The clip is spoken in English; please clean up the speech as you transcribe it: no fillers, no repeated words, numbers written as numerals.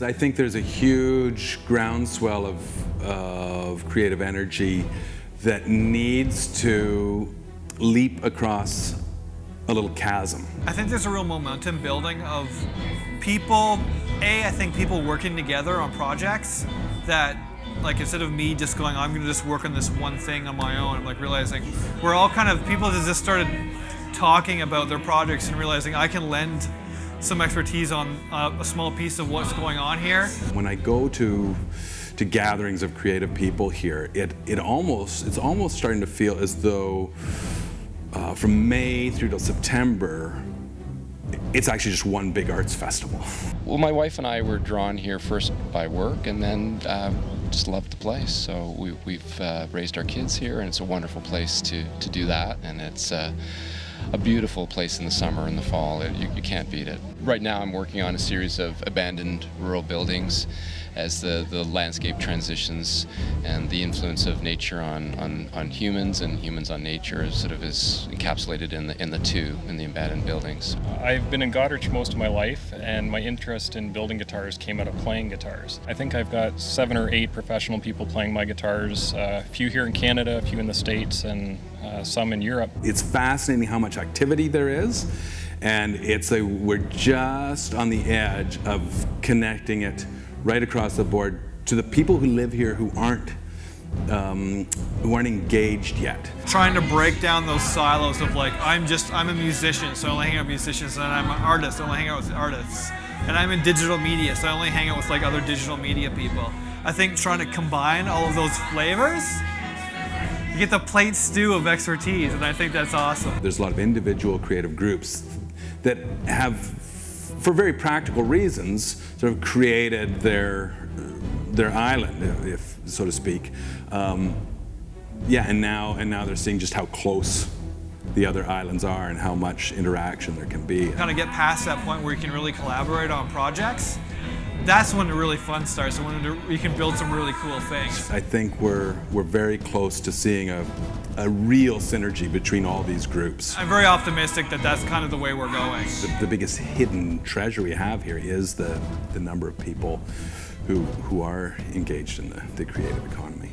I think there's a huge groundswell of creative energy that needs to leap across a little chasm. I think there's a real momentum building of people, I think people working together on projects that, like, instead of me just going, I'm gonna just work on this one thing on my own, I'm like realizing we're all kind of, people that just started talking about their projects and realizing I can lend some expertise on a small piece of what's going on here. When I go to gatherings of creative people here, it's almost starting to feel as though from May through till September, it's actually just one big arts festival. Well, my wife and I were drawn here first by work, and then just loved the place. So we've raised our kids here, and it's a wonderful place to do that. And it's a beautiful place in the summer and the fall. You can't beat it. Right now I'm working on a series of abandoned rural buildings as the landscape transitions, and the influence of nature on humans and humans on nature sort of is encapsulated in the abandoned buildings. I've been in Goderich most of my life, and my interest in building guitars came out of playing guitars. I think I've got 7 or 8 professional people playing my guitars, a few here in Canada, a few in the States, and some in Europe. It's fascinating how much activity there is, and we're just on the edge of connecting it right across the board to the people who live here who aren't engaged yet. Trying to break down those silos of, like, I'm a musician, so I only hang out with musicians, and I'm an artist, so I only hang out with artists. And I'm in digital media, so I only hang out with, like, other digital media people. I think trying to combine all of those flavors, you get the plate stew of expertise, and I think that's awesome. There's a lot of individual creative groups that have, for very practical reasons, sort of created their island, if so to speak. Yeah, and now they're seeing just how close the other islands are and how much interaction there can be. Kind of get past that point where you can really collaborate on projects. That's when the really fun starts, and when you can build some really cool things. I think we're very close to seeing a real synergy between all these groups. I'm very optimistic that that's kind of the way we're going. The biggest hidden treasure we have here is the number of people who are engaged in the creative economy.